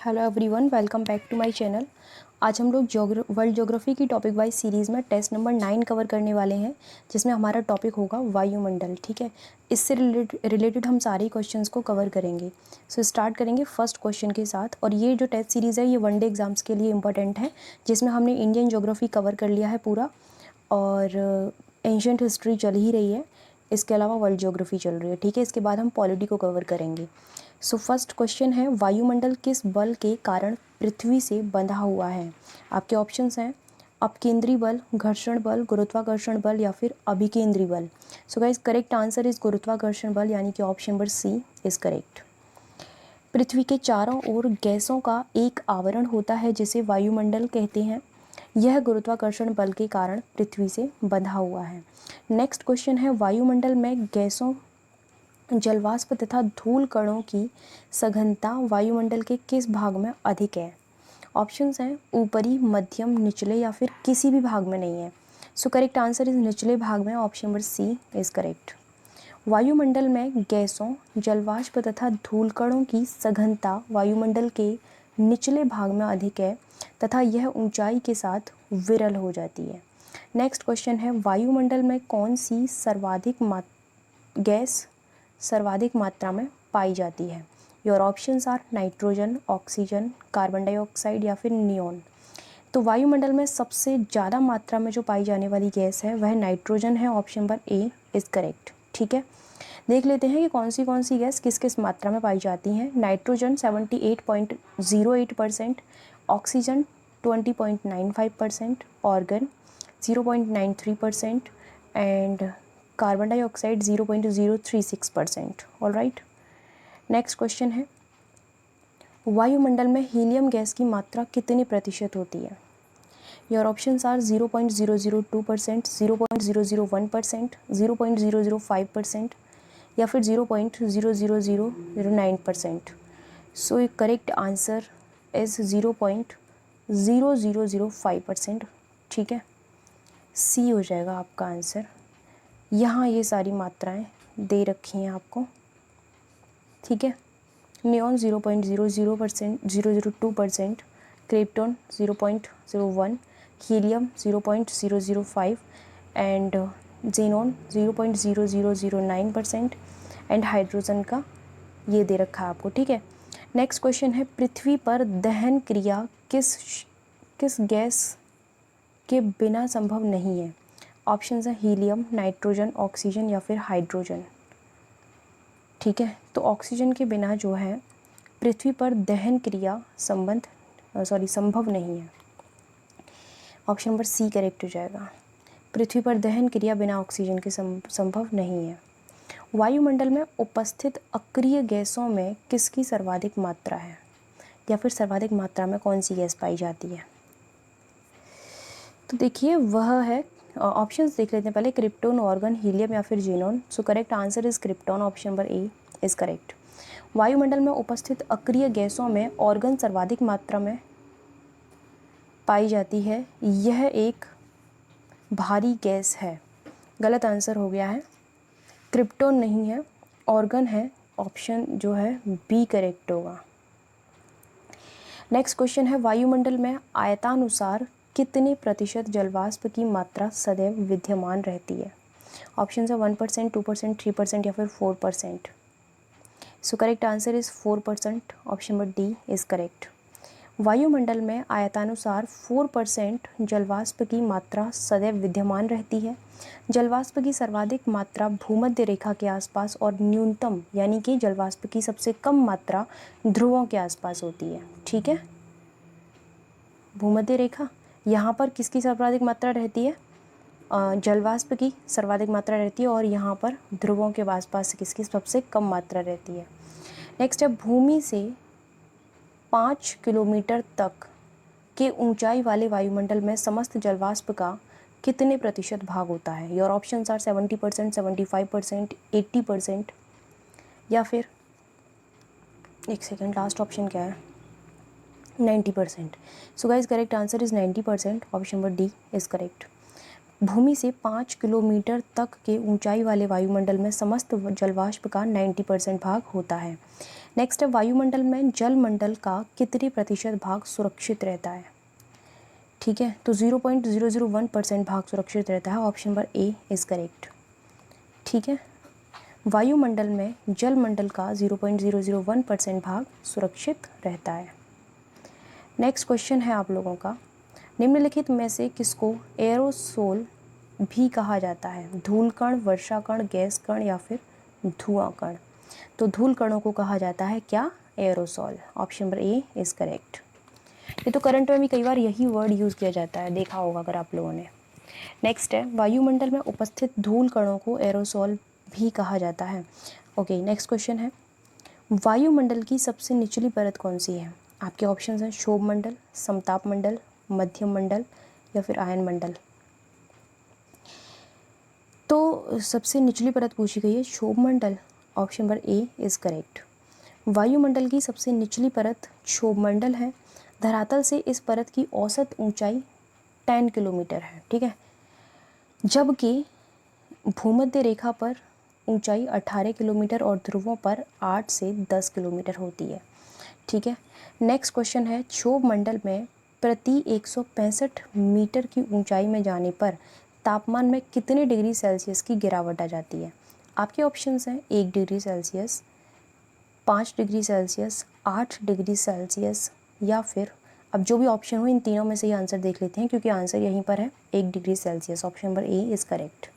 Hello everyone, welcome back to my channel. आज हम लोग वर्ल्ड ज्योग्राफी की टॉपिक वाइज सीरीज़ में टेस्ट नंबर 9 कवर करने वाले हैं, जिसमें हमारा टॉपिक होगा वायुमंडल। ठीक है, इससे रिलेटेड हम सारे क्वेश्चंस को कवर करेंगे। सो स्टार्ट करेंगे फर्स्ट क्वेश्चन के साथ। और ये जो टेस्ट सीरीज़ है ये वनडे एग्जाम्स के लिए इंपॉर्टेंट है, जिसमें हमने इंडियन ज्योग्राफी कवर कर लिया है पूरा, और एंशियंट हिस्ट्री चल ही रही है, इसके अलावा वर्ल्ड ज्योग्राफी चल रही है। ठीक है, इसके बाद हम पॉलिटी को कवर करेंगे। सो फर्स्ट क्वेश्चन है, वायुमंडल किस बल के कारण पृथ्वी से बंधा हुआ है? आपके ऑप्शंस हैं अपकेंद्री बल, घर्षण बल, गुरुत्वाकर्षण बल या फिर अभिकेंद्री बल। So guys, correct answer is गुरुत्वाकर्षण बल, यानी कि option number C is correct. पृथ्वी के चारों ओर गैसों का एक आवरण होता है जिसे वायुमंडल कहते हैं। यह गुरुत्वाकर्षण बल के कारण पृथ्वी से बंधा हुआ है। नेक्स्ट क्वेश्चन है, वायुमंडल में गैसों, जलवाष्प तथा धूल कणों की सघनता वायुमंडल के किस भाग में अधिक है? ऑप्शंस हैं ऊपरी, मध्यम, निचले या फिर किसी भी भाग में नहीं है। सो करेक्ट आंसर इज निचले भाग में, option number C is correct. वायुमंडल में गैसों, जलवाष्प तथा धूल कणों की सघनता वायुमंडल के निचले भाग में अधिक है तथा यह ऊंचाई के साथ विरल हो जाती है। नेक्स्ट क्वेश्चन है, वायुमंडल में कौन सी गैस सर्वाधिक मात्रा में पाई जाती है? Your options are nitrogen, oxygen, carbon dioxide या फिर नियॉन। तो वायुमंडल में सबसे ज़्यादा मात्रा में जो पाई जाने वाली गैस है वह नाइट्रोजन है, option number A is correct. ठीक है, देख लेते हैं कि कौन सी गैस किस किस मात्रा में पाई जाती हैं। Nitrogen 78.08%, oxygen 20.95%, organ 0.93% and carbon dioxide 0.036%। All right, next question है, वायुमंडल में हीलियम गैस की मात्रा कितने प्रतिशत होती है? योर ऑप्शंस आर 0.002%, 0.001%, 0.005% या फिर 0.00009%। So correct answer is 0.0005%। ठीक है, सी हो जाएगा आपका आंसर। यहाँ ये सारी मात्राएं दे रखी हैं आपको। ठीक है, neon 0.00%, 002%, krypton 0.01, helium 0.005 and xenon 0.0009% and hydrogen का ये दे रखा है आपको। ठीक है, नेक्स्ट क्वेश्चन है, पृथ्वी पर दहन क्रिया किस गैस के बिना संभव नहीं है? ऑप्शंस हैं हीलियम, नाइट्रोजन, ऑक्सीजन या फिर हाइड्रोजन। ठीक है, तो ऑक्सीजन के बिना जो है पृथ्वी पर दहन क्रिया संभव नहीं है। ऑप्शन नंबर सी करेक्ट हो जाएगा। पृथ्वी पर दहन क्रिया बिना ऑक्सीजन के संभव नहीं है। वायुमंडल में उपस्थित अक्रिय गैसों में किसकी सर्वाधिक मात्रा है, या फिर सर्वाधिक मात्रा में कौन सी गैस पाई जाती है? तो देखिए वह है, ऑप्शंस देख लेते हैं पहले, क्रिप्टॉन, ऑर्गन, हीलियम या फिर xenon. So correct answer is krypton, option number A is correct. वायुमंडल में उपस्थित अक्रिय गैसों में ऑर्गन सर्वाधिक मात्रा में पाई जाती है। यह एक भारी गैस है। गलत आंसर हो गया है, क्रिप्टॉन नहीं है, ऑर्गन है, ऑप्शन जो है बी करेक्ट होगा। नेक्स्ट क्वेश्चन है, वायुमंडल में आयतानुसार कितने प्रतिशत जलवाष्प की मात्रा सदैव विद्यमान रहती है? ऑप्शन है 1%, 2%, 3% या फिर 4%। So correct answer is 4%, option number D is correct. वायुमंडल में आयतानुसार 4% जलवाष्प की मात्रा सदैव विद्यमान रहती है। जलवाष्प की सर्वाधिक मात्रा भूमध्य रेखा के आसपास और न्यूनतम यानी कि जलवाष्प की सबसे कम मात्रा ध्रुवों के आसपास होती है। ठीक है, भूमध्य रेखा, यहाँ पर किसकी सर्वाधिक मात्रा रहती है? जलवाष्प की सर्वाधिक मात्रा रहती है, और यहाँ पर ध्रुवों के आसपास किसकी सबसे कम मात्रा रहती है। नेक्स्ट है, भूमि से 5 किलोमीटर तक के ऊंचाई वाले वायुमंडल में समस्त जलवाष्प का कितने प्रतिशत भाग होता है? योर ऑप्शंस आर 70%, 75%, 80% या फिर एक सेकेंड, लास्ट ऑप्शन क्या है? 90%। So guys correct answer is 90%, option number D is correct. भूमि से 5 किलोमीटर तक के ऊंचाई वाले वायुमंडल में समस्त जलवाष्प का 90% भाग होता है। नेक्स्ट है वायुमंडल में जलमंडल का कितने प्रतिशत भाग सुरक्षित रहता है? ठीक है, तो 0.001% भाग सुरक्षित रहता है। Option number A is correct. ठीक है, वायुमंडल में जलमंडल का 0.001% भाग सुरक्षित रहता है। नेक्स्ट क्वेश्चन है आप लोगों का, निम्नलिखित में से किसको एरोसोल भी कहा जाता है? धूल कण, वर्षा कण, गैस कण या फिर धुआं कण? तो धूल कणों को कहा जाता है क्या? Aerosol. Option number A is correct. ये तो करंट में भी कई बार यही वर्ड यूज़ किया जाता है, देखा होगा अगर आप लोगों ने। नेक्स्ट है वायुमंडल में उपस्थित धूल कणों को एरोसोल भी कहा जाता है। ओके, नेक्स्ट क्वेश्चन है, वायुमंडल की सबसे निचली परत कौन सी है? आपके ऑप्शंस हैं क्षोभ मंडल, समताप मंडल, मध्यम मंडल या फिर आयन मंडल। तो सबसे निचली परत पूछी गई है क्षोभ मंडल। Option number A is correct. वायुमंडल की सबसे निचली परत क्षोभ मंडल है। धरातल से इस परत की औसत ऊंचाई 10 किलोमीटर है। ठीक है, जबकि भूमध्य रेखा पर ऊंचाई 18 किलोमीटर और ध्रुवों पर 8 से 10 किलोमीटर होती है। ठीक है, नेक्स्ट क्वेश्चन है, क्षोभ मंडल में प्रति 165 मीटर की ऊंचाई में जाने पर तापमान में कितने डिग्री सेल्सियस की गिरावट आ जाती है? आपके ऑप्शंस हैं 1 degree Celsius, 5 degree Celsius, 8 degree Celsius या फिर, अब जो भी ऑप्शन हो इन तीनों में से ही आंसर देख लेते हैं क्योंकि आंसर यहीं पर है 1 degree Celsius. Option number A is correct.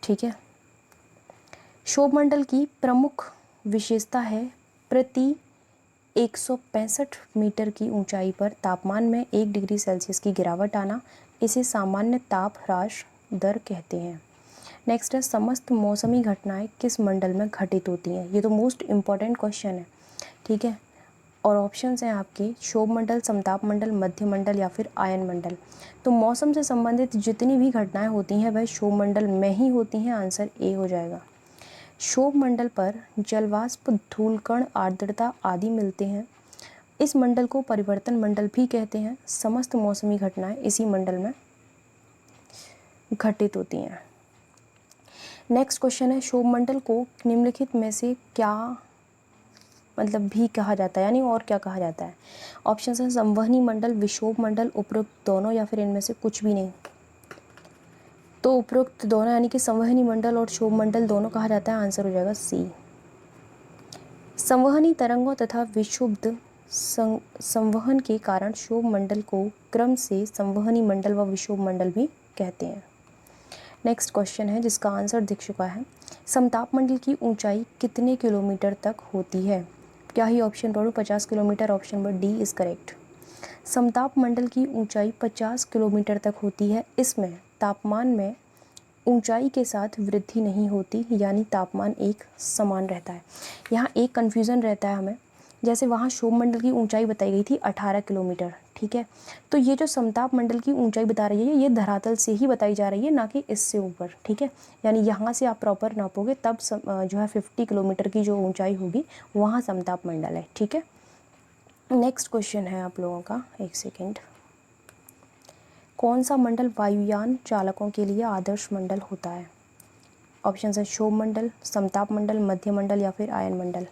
ठीक है, क्षोभ मंडल की प्रमुख विशेषता है प्रति 165 मीटर की ऊंचाई पर तापमान में 1 डिग्री सेल्सियस की गिरावट आना। इसे सामान्य ताप ह्रास दर कहते हैं। नेक्स्ट है, समस्त मौसमी घटनाएं किस मंडल में घटित होती हैं? ये तो मोस्ट इम्पॉर्टेंट क्वेश्चन है। ठीक है, और ऑप्शंस हैं आपके क्षोभ मंडल, समताप मंडल, मध्य मंडल या फिर आयन मंडल। तो मौसम से संबंधित जितनी भी घटनाएं होती हैं वह क्षोभ मंडल में ही होती हैं। आंसर ए हो जाएगा। क्षोभ मंडल पर जलवाष्प, धूलकण, आर्द्रता आदि मिलते हैं। इस मंडल को परिवर्तन मंडल भी कहते हैं। समस्त मौसमी घटनाएं इसी मंडल में घटित होती हैं। नेक्स्ट क्वेश्चन है, क्षोभ मंडल को निम्नलिखित में से क्या मतलब भी कहा जाता है, यानी और क्या कहा जाता है? ऑप्शन है संवहनी मंडल, विक्षोभ मंडल, उपरोक्त दोनों या फिर इनमें से कुछ भी नहीं। तो उपरोक्त दोनों यानी कि संवहनी मंडल और क्षोभ मंडल दोनों कहा जाता है। आंसर हो जाएगा सी। संवहनी तरंगों तथा विक्षुब्ध संवहन के कारण क्षोभ मंडल को क्रम से संवहनी मंडल व विक्षोभ मंडल भी कहते हैं। नेक्स्ट क्वेश्चन है जिसका आंसर दिख चुका है, समताप मंडल की ऊंचाई कितने किलोमीटर तक होती है? क्या ही ऑप्शन पढ़ूं? 50 kilometre. Option number D is correct. समताप मंडल की ऊंचाई 50 किलोमीटर तक होती है। इसमें तापमान में ऊंचाई के साथ वृद्धि नहीं होती, यानी तापमान एक समान रहता है। यहाँ एक कन्फ्यूज़न रहता है हमें, जैसे वहाँ क्षोभ मंडल की ऊंचाई बताई गई थी 18 किलोमीटर। ठीक है, तो ये जो समताप मंडल की ऊंचाई बता रही है ये धरातल से ही बताई जा रही है, ना कि इससे ऊपर। ठीक है, यानी यहाँ से आप प्रॉपर नापोगे तब जो है 50 किलोमीटर की जो ऊंचाई होगी वहाँ समताप मंडल है। ठीक है, नेक्स्ट क्वेश्चन है आप लोगों का, एक सेकेंड। कौन सा मंडल वायुयान चालकों के लिए आदर्श मंडल होता है? ऑप्शन है क्षोभ मंडल, समताप मंडल, मध्य मंडल या फिर आयन मंडल।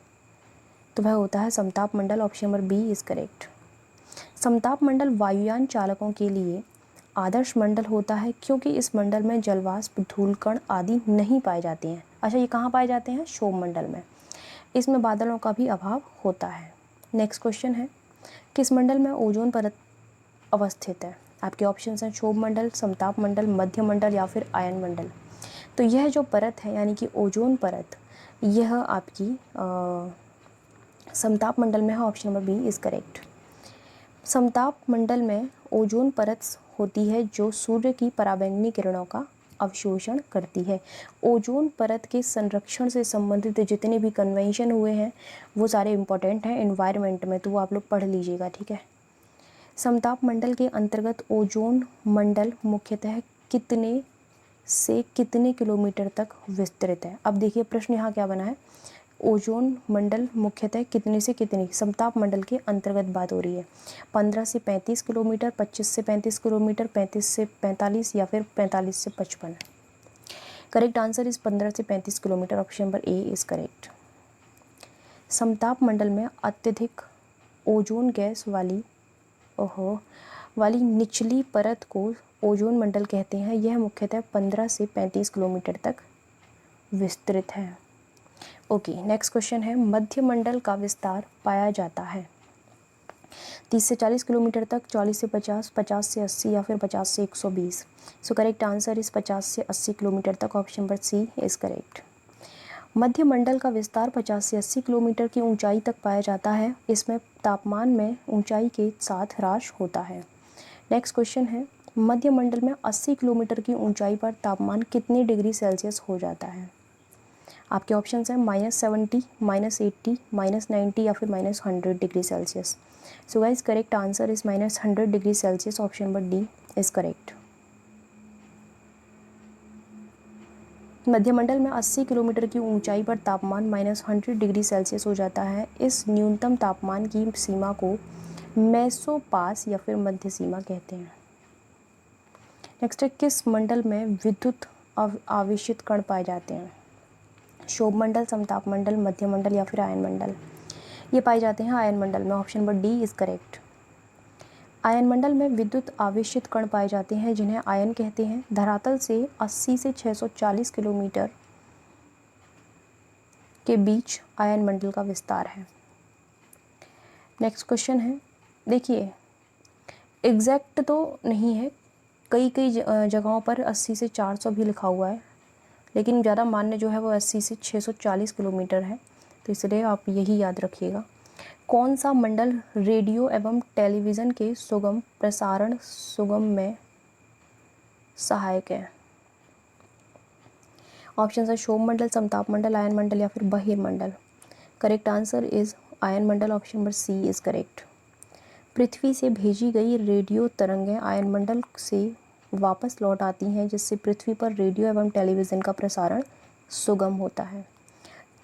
तो वह होता है समताप मंडल। Option number B is correct. समताप मंडल वायुयान चालकों के लिए आदर्श मंडल होता है क्योंकि इस मंडल में जलवाष्प, धूलकण आदि नहीं पाए जाते हैं। अच्छा, ये कहाँ पाए जाते हैं? क्षोभ मंडल में। इसमें बादलों का भी अभाव होता है। नेक्स्ट क्वेश्चन है, किस मंडल में ओजोन परत अवस्थित है? आपके ऑप्शन हैं क्षोभ मंडल, समताप मंडल, मध्य मंडल या फिर आयन मंडल। तो यह जो परत है यानी कि ओजोन परत, यह आपकी समताप मंडल में है। Option number B is correct. समताप मंडल में ओजोन परत होती है जो सूर्य की पराबैंगनी किरणों का अवशोषण करती है। ओजोन परत के संरक्षण से संबंधित जितने भी कन्वेंशन हुए हैं वो सारे इम्पोर्टेंट हैं एनवायरनमेंट में, तो वो आप लोग पढ़ लीजिएगा। ठीक है, समताप मंडल के अंतर्गत ओजोन मंडल मुख्यतः कितने से कितने किलोमीटर तक विस्तृत है? अब देखिए प्रश्न यहाँ क्या बना है, ओजोन मंडल मुख्यतः कितने से कितने, समताप मंडल के अंतर्गत बात हो रही है। 15 से 35 किलोमीटर, 25 से 35 किलोमीटर, 35 से 45 या फिर 45 से 55। करेक्ट आंसर इज 15 से 35 kilometre. Option number A is correct. समताप मंडल में अत्यधिक ओजोन गैस वाली निचली परत को ओजोन मंडल कहते हैं। यह मुख्यतः 15 से 35 किलोमीटर तक विस्तृत है। ओके, नेक्स्ट क्वेश्चन है, मध्य मंडल का विस्तार पाया जाता है 30 से 40 किलोमीटर तक, 40 से 50, 50 से 80 या फिर 50 से 120। सो करेक्ट आंसर इस 50 से 80 किलोमीटर तक, option number C is correct. मध्य मंडल का विस्तार 50 से 80 किलोमीटर की ऊंचाई तक पाया जाता है। इसमें तापमान में ऊंचाई के साथ ह्रास होता है। नेक्स्ट क्वेश्चन है, मध्य मंडल में 80 किलोमीटर की ऊंचाई पर तापमान कितने डिग्री सेल्सियस हो जाता है? आपके ऑप्शंस हैं -70, -80, -90 या फिर -100 degree Celsius. So guys correct answer is -100 degree Celsius, option number D is correct. मध्यमंडल में 80 किलोमीटर की ऊंचाई पर तापमान -100 डिग्री सेल्सियस हो जाता है। इस न्यूनतम तापमान की सीमा को मेसोपास या फिर मध्य सीमा कहते हैं। नेक्स्ट है, किस मंडल में विद्युत आवेशित कण पाए जाते हैं? क्षोभ मंडल, समताप मंडल, मध्य मंडल या फिर आयन मंडल? ये पाए जाते हैं आयन मंडल में, option number D is correct. आयन मंडल में विद्युत आवेशित कण पाए जाते हैं जिन्हें आयन कहते हैं। धरातल से 80 से 640 किलोमीटर के बीच आयन मंडल का विस्तार है। नेक्स्ट क्वेश्चन है, देखिए एग्जैक्ट तो नहीं है, कई जगहों पर 80 से 400 भी लिखा हुआ है, लेकिन ज़्यादा मान्य जो है वो 80 से 640 किलोमीटर है, तो इसलिए आप यही याद रखिएगा। कौन सा मंडल रेडियो एवं टेलीविज़न के सुगम प्रसारण में सहायक है? ऑप्शन है क्षोभ मंडल, समताप मंडल, आयन मंडल या फिर बहिर्मंडल। करेक्ट आंसर इज आयन मंडल, option number C is correct. पृथ्वी से भेजी गई रेडियो तरंगें आयन मंडल से वापस लौट आती हैं, जिससे पृथ्वी पर रेडियो एवं टेलीविज़न का प्रसारण सुगम होता है।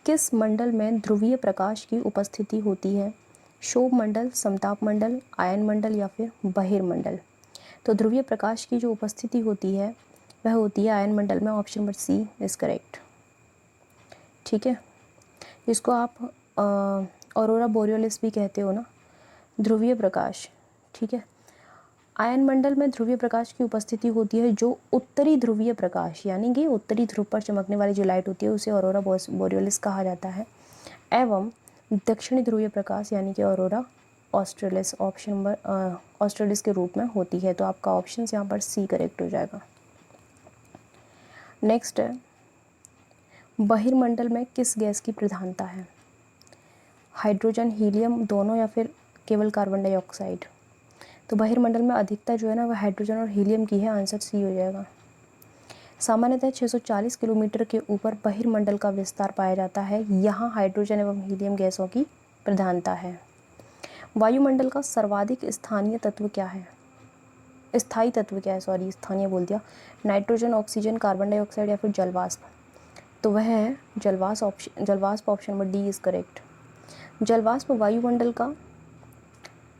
किस मंडल में ध्रुवीय प्रकाश की उपस्थिति होती है? क्षोभ मंडल, समताप मंडल, आयन मंडल या फिर बहिर्मंडल? तो ध्रुवीय प्रकाश की जो उपस्थिति होती है वह होती है आयन मंडल में, option number C is correct. ठीक है, इसको आप ऑरोरा बोरियोलिस भी कहते हो ना, ध्रुवीय प्रकाश। ठीक है, आयन मंडल में ध्रुवीय प्रकाश की उपस्थिति होती है। जो उत्तरी ध्रुवीय प्रकाश यानी कि उत्तरी ध्रुव पर चमकने वाली जो लाइट होती है उसे ऑरोरा बोरियोलिस कहा जाता है, एवं दक्षिणी ध्रुवीय प्रकाश यानी कि aurora australis, option number australis के रूप में होती है। तो आपका ऑप्शन यहाँ पर सी करेक्ट हो जाएगा। नेक्स्ट है, बहिर्मंडल में किस गैस की प्रधानता है? हाइड्रोजन, हीलियम दोनों या फिर केवल कार्बन डाइऑक्साइड? तो बहिर्मंडल में अधिकता जो है ना वह हाइड्रोजन और हीलियम की है, आंसर सी हो जाएगा। सामान्यतः 640 किलोमीटर के ऊपर बहिर्मंडल का विस्तार पाया जाता है। यहाँ हाइड्रोजन एवं हीलियम गैसों की प्रधानता है। वायुमंडल का सर्वाधिक स्थानीय तत्व क्या है? स्थायी तत्व क्या है, सॉरी स्थानीय बोल दिया। नाइट्रोजन, ऑक्सीजन, कार्बन डाइऑक्साइड या फिर जलवाष्प? तो वह है जलवाष्प, option number D is correct. जलवाष्प वायुमंडल का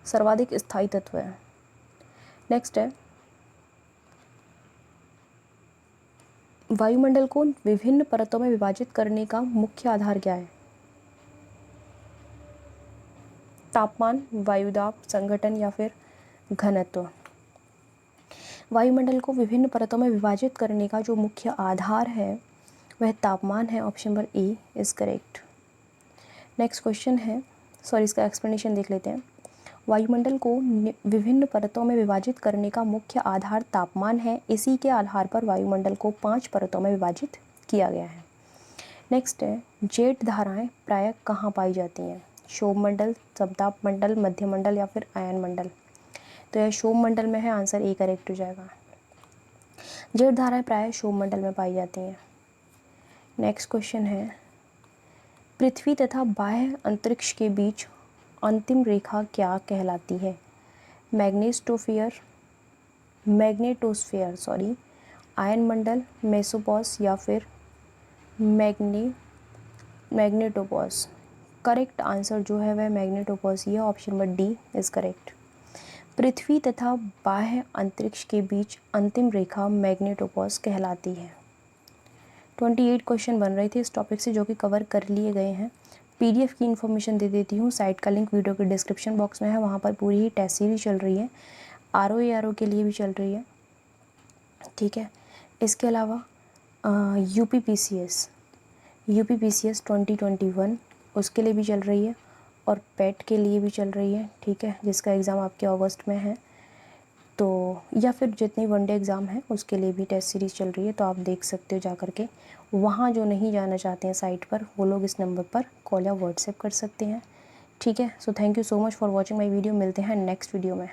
सर्वाधिक स्थायी तत्व है। नेक्स्ट है, वायुमंडल को विभिन्न परतों में विभाजित करने का मुख्य आधार क्या है? तापमान, वायुदाब, संघटन या फिर घनत्व? वायुमंडल को विभिन्न परतों में विभाजित करने का जो मुख्य आधार है वह तापमान है, option number A is correct. Next question है, सॉरी इसका एक्सप्लेनेशन देख लेते हैं। वायुमंडल को विभिन्न परतों में विभाजित करने का मुख्य आधार तापमान है। इसी के आधार पर वायुमंडल को 5 परतों में विभाजित किया गया है। नेक्स्ट है, जेट धाराएं प्रायः कहाँ पाई जाती हैं? क्षोभ मंडल, समताप मंडल, मध्य मंडल या फिर आयन मंडल? तो यह क्षोभ मंडल में है, आंसर ए करेक्ट हो जाएगा। जेट धाराएं प्रायः क्षोभ मंडल में पाई जाती हैं। नेक्स्ट क्वेश्चन है, पृथ्वी तथा बाह्य अंतरिक्ष के बीच अंतिम रेखा क्या कहलाती है? मैग्नेटोस्फीयर, आयन मंडल, मेसोपॉस या फिर मैग्नेटोपॉस? करेक्ट आंसर जो है वह मैग्नेटोपॉस ही है, option number D is correct. पृथ्वी तथा बाह्य अंतरिक्ष के बीच अंतिम रेखा मैग्नेटोपॉस कहलाती है। 28 क्वेश्चन बन रहे थे इस टॉपिक से जो कि कवर कर लिए गए हैं। PDF की इन्फॉर्मेशन दे देती हूँ। साइट का लिंक वीडियो के डिस्क्रिप्शन बॉक्स में है, वहाँ पर पूरी ही टेस्ट सीरीज चल रही है। RO के लिए भी चल रही है, ठीक है। इसके अलावा UPPCS 2021 उसके लिए भी चल रही है, और PET के लिए भी चल रही है, ठीक है, जिसका एग्ज़ाम आपके अगस्त में है। तो या फिर जितनी वनडे एग्ज़ाम है उसके लिए भी टेस्ट सीरीज़ चल रही है, तो आप देख सकते हो जा कर के। वहाँ जो नहीं जाना चाहते हैं साइट पर, वो लोग इस नंबर पर कॉल या व्हाट्सएप कर सकते हैं, ठीक है। So thank you so much for watching my video. मिलते हैं नेक्स्ट वीडियो में।